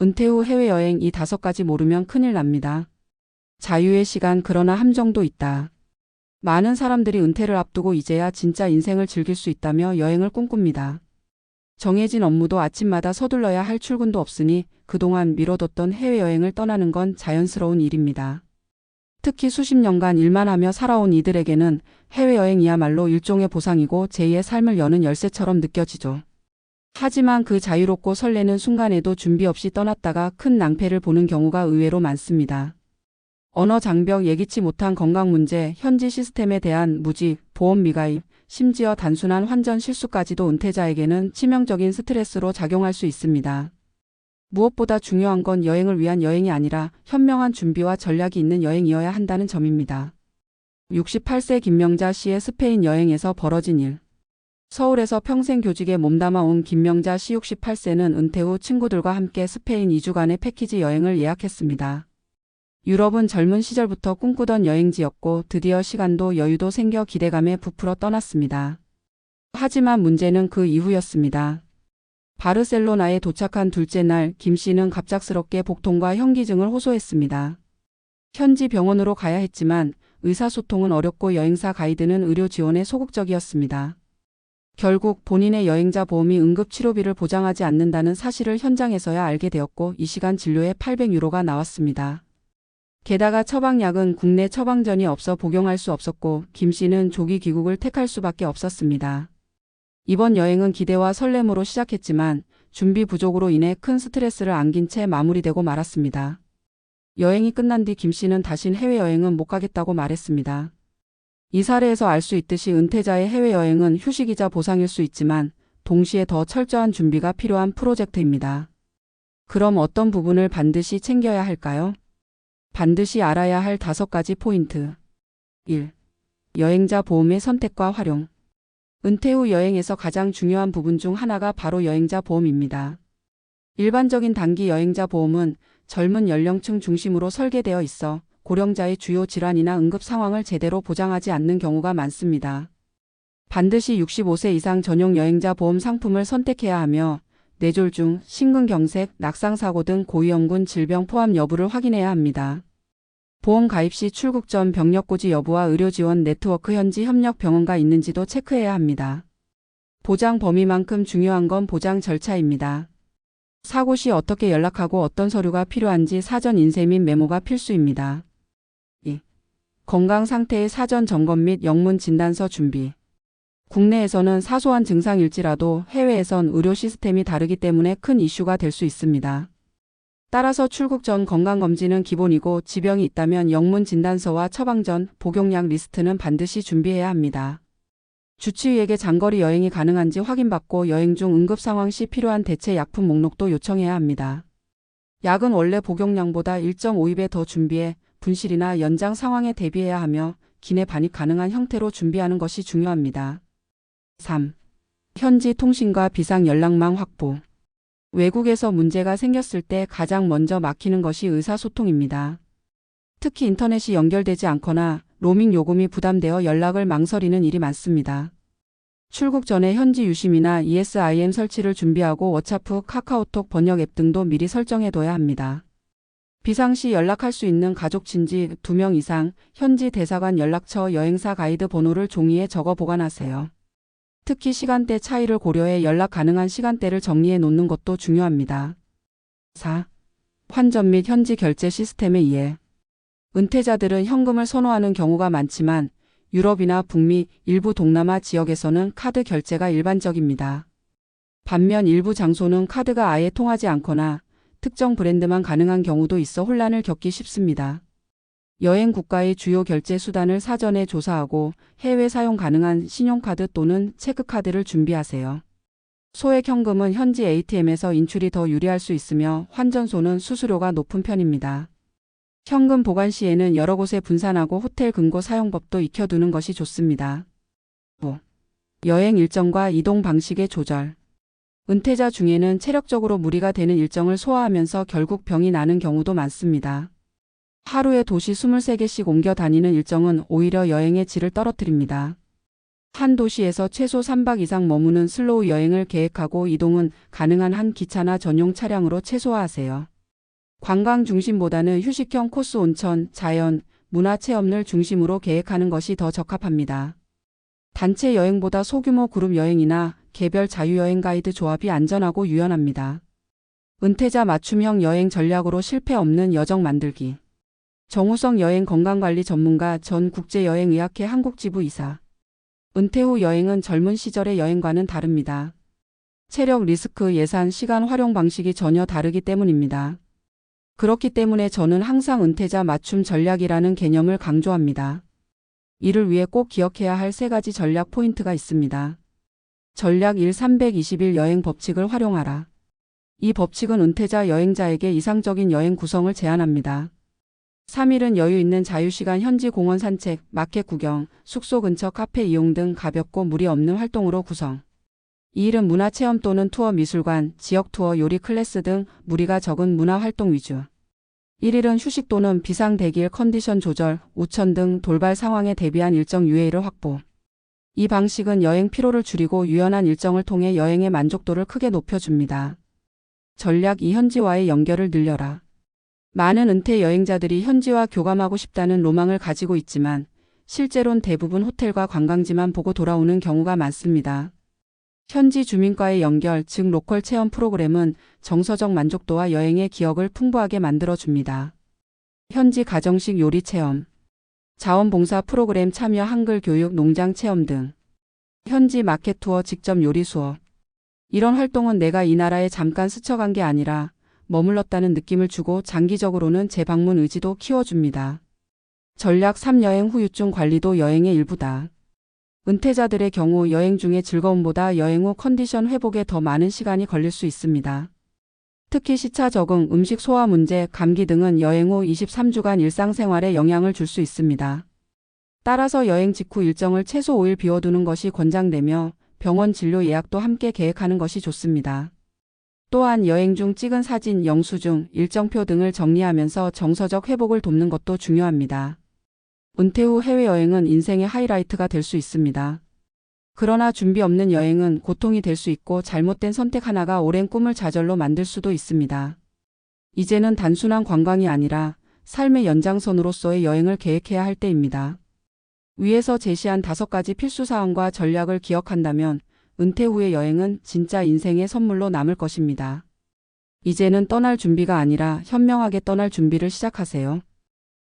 은퇴 후 해외여행 이 5가지 모르면 큰일 납니다. 자유의 시간 그러나 함정도 있다. 많은 사람들이 은퇴를 앞두고 이제야 진짜 인생을 즐길 수 있다며 여행을 꿈꿉니다. 정해진 업무도 아침마다 서둘러야 할 출근도 없으니 그동안 미뤄뒀던 해외여행을 떠나는 건 자연스러운 일입니다. 특히 수십 년간 일만 하며 살아온 이들에게는 해외여행이야말로 일종의 보상이고 제2의 삶을 여는 열쇠처럼 느껴지죠. 하지만 그 자유롭고 설레는 순간에도 준비 없이 떠났다가 큰 낭패를 보는 경우가 의외로 많습니다. 언어 장벽, 예기치 못한 건강 문제, 현지 시스템에 대한 무지, 보험 미가입, 심지어 단순한 환전 실수까지도 은퇴자에게는 치명적인 스트레스로 작용할 수 있습니다. 무엇보다 중요한 건 여행을 위한 여행이 아니라 현명한 준비와 전략이 있는 여행이어야 한다는 점입니다. 68세 김명자 씨의 스페인 여행에서 벌어진 일. 서울에서 평생 교직에 몸담아 온 김명자 씨 68세는 은퇴 후 친구들과 함께 스페인 2주간의 패키지 여행을 예약했습니다. 유럽은 젊은 시절부터 꿈꾸던 여행지였고 드디어 시간도 여유도 생겨 기대감에 부풀어 떠났습니다. 하지만 문제는 그 이후였습니다. 바르셀로나에 도착한 둘째 날 김 씨는 갑작스럽게 복통과 현기증을 호소했습니다. 현지 병원으로 가야 했지만 의사소통은 어렵고 여행사 가이드는 의료 지원에 소극적이었습니다. 결국 본인의 여행자 보험이 응급치료비를 보장하지 않는다는 사실을 현장에서야 알게 되었고 이 시간 진료에 800유로가 나왔습니다. 게다가 처방약은 국내 처방전이 없어 복용할 수 없었고 김 씨는 조기 귀국을 택할 수밖에 없었습니다. 이번 여행은 기대와 설렘으로 시작했지만 준비 부족으로 인해 큰 스트레스를 안긴 채 마무리되고 말았습니다. 여행이 끝난 뒤 김 씨는 다신 해외여행은 못 가겠다고 말했습니다. 이 사례에서 알 수 있듯이 은퇴자의 해외여행은 휴식이자 보상일 수 있지만 동시에 더 철저한 준비가 필요한 프로젝트입니다. 그럼 어떤 부분을 반드시 챙겨야 할까요? 반드시 알아야 할 5가지 포인트. 1. 여행자 보험의 선택과 활용. 은퇴 후 여행에서 가장 중요한 부분 중 하나가 바로 여행자 보험입니다. 일반적인 단기 여행자 보험은 젊은 연령층 중심으로 설계되어 있어 고령자의 주요 질환이나 응급 상황을 제대로 보장하지 않는 경우가 많습니다. 반드시 65세 이상 전용 여행자 보험 상품을 선택해야 하며 뇌졸중, 심근경색, 낙상사고 등 고위험군 질병 포함 여부를 확인해야 합니다. 보험 가입 시 출국 전 병력 고지 여부와 의료 지원 네트워크 현지 협력 병원가 있는지도 체크해야 합니다. 보장 범위만큼 중요한 건 보장 절차입니다. 사고 시 어떻게 연락하고 어떤 서류가 필요한지 사전 인쇄 및 메모가 필수입니다. 2. 건강 상태의 사전 점검 및 영문 진단서 준비. 국내에서는 사소한 증상일지라도 해외에선 의료 시스템이 다르기 때문에 큰 이슈가 될 수 있습니다. 따라서 출국 전 건강검진은 기본이고 지병이 있다면 영문 진단서와 처방전, 복용약 리스트는 반드시 준비해야 합니다. 주치의에게 장거리 여행이 가능한지 확인받고 여행 중 응급 상황 시 필요한 대체 약품 목록도 요청해야 합니다. 약은 원래 복용량보다 1.5입에 더 준비해 분실이나 연장 상황에 대비해야 하며 기내 반입 가능한 형태로 준비하는 것이 중요합니다. 3. 현지 통신과 비상 연락망 확보. 외국에서 문제가 생겼을 때 가장 먼저 막히는 것이 의사소통입니다. 특히 인터넷이 연결되지 않거나 로밍 요금이 부담되어 연락을 망설이는 일이 많습니다. 출국 전에 현지 유심이나 ESIM 설치를 준비하고 워차프, 카카오톡 번역 앱 등도 미리 설정해둬야 합니다. 비상시 연락할 수 있는 가족 친지 2명 이상, 현지 대사관 연락처 여행사 가이드 번호를 종이에 적어 보관하세요. 특히 시간대 차이를 고려해 연락 가능한 시간대를 정리해 놓는 것도 중요합니다. 4. 환전 및 현지 결제 시스템의 이해. 은퇴자들은 현금을 선호하는 경우가 많지만 유럽이나 북미, 일부 동남아 지역에서는 카드 결제가 일반적입니다. 반면 일부 장소는 카드가 아예 통하지 않거나 특정 브랜드만 가능한 경우도 있어 혼란을 겪기 쉽습니다. 여행 국가의 주요 결제 수단을 사전에 조사하고 해외 사용 가능한 신용카드 또는 체크카드를 준비하세요. 소액 현금은 현지 ATM에서 인출이 더 유리할 수 있으며 환전소는 수수료가 높은 편입니다. 현금 보관 시에는 여러 곳에 분산하고 호텔 금고 사용법도 익혀두는 것이 좋습니다. 5. 여행 일정과 이동 방식의 조절. 은퇴자 중에는 체력적으로 무리가 되는 일정을 소화하면서 결국 병이 나는 경우도 많습니다. 하루에 도시 23개씩 옮겨 다니는 일정은 오히려 여행의 질을 떨어뜨립니다. 한 도시에서 최소 3박 이상 머무는 슬로우 여행을 계획하고 이동은 가능한 한 기차나 전용 차량으로 최소화하세요. 관광 중심보다는 휴식형 코스 온천, 자연, 문화 체험을 중심으로 계획하는 것이 더 적합합니다. 단체 여행보다 소규모 그룹 여행이나 개별 자유여행 가이드 조합이 안전하고 유연합니다. 은퇴자 맞춤형 여행 전략으로 실패 없는 여정 만들기. 정우성 여행 건강관리 전문가, 전 국제여행의학회 한국지부 이사. 은퇴 후 여행은 젊은 시절의 여행과는 다릅니다. 체력, 리스크, 예산, 시간 활용 방식이 전혀 다르기 때문입니다. 그렇기 때문에 저는 항상 은퇴자 맞춤 전략이라는 개념을 강조합니다. 이를 위해 꼭 기억해야 할 3가지 전략 포인트가 있습니다. 전략 1. 320일 여행 법칙을 활용하라. 이 법칙은 은퇴자 여행자에게 이상적인 여행 구성을 제안합니다. 3일은 여유 있는 자유시간 현지 공원 산책, 마켓 구경, 숙소 근처 카페 이용 등 가볍고 무리 없는 활동으로 구성. 2일은 문화체험 또는 투어 미술관, 지역 투어 요리 클래스 등 무리가 적은 문화활동 위주. 1일은 휴식 또는 비상대기일 컨디션 조절, 우천 등 돌발 상황에 대비한 일정 유예일을 확보. 이 방식은 여행 피로를 줄이고 유연한 일정을 통해 여행의 만족도를 크게 높여줍니다. 전략 2. 현지와의 연결을 늘려라. 많은 은퇴 여행자들이 현지와 교감하고 싶다는 로망을 가지고 있지만 실제론 대부분 호텔과 관광지만 보고 돌아오는 경우가 많습니다. 현지 주민과의 연결, 즉 로컬 체험 프로그램은 정서적 만족도와 여행의 기억을 풍부하게 만들어줍니다. 현지 가정식 요리 체험, 자원봉사 프로그램 참여, 한글 교육, 농장 체험 등. 현지 마켓 투어, 직접 요리 수업. 이런 활동은 내가 이 나라에 잠깐 스쳐간 게 아니라 머물렀다는 느낌을 주고 장기적으로는 재방문 의지도 키워줍니다. 전략 3. 여행 후 유증 관리도 여행의 일부다. 은퇴자들의 경우 여행 중의 즐거움보다 여행 후 컨디션 회복에 더 많은 시간이 걸릴 수 있습니다. 특히 시차 적응, 음식 소화 문제, 감기 등은 여행 후 23주간 일상생활에 영향을 줄 수 있습니다. 따라서 여행 직후 일정을 최소 5일 비워두는 것이 권장되며 병원 진료 예약도 함께 계획하는 것이 좋습니다. 또한 여행 중 찍은 사진, 영수증, 일정표 등을 정리하면서 정서적 회복을 돕는 것도 중요합니다. 은퇴 후 해외여행은 인생의 하이라이트가 될 수 있습니다. 그러나 준비 없는 여행은 고통이 될 수 있고 잘못된 선택 하나가 오랜 꿈을 좌절로 만들 수도 있습니다. 이제는 단순한 관광이 아니라 삶의 연장선으로서의 여행을 계획해야 할 때입니다. 위에서 제시한 5가지 필수사항과 전략을 기억한다면 은퇴 후의 여행은 진짜 인생의 선물로 남을 것입니다. 이제는 떠날 준비가 아니라 현명하게 떠날 준비를 시작하세요.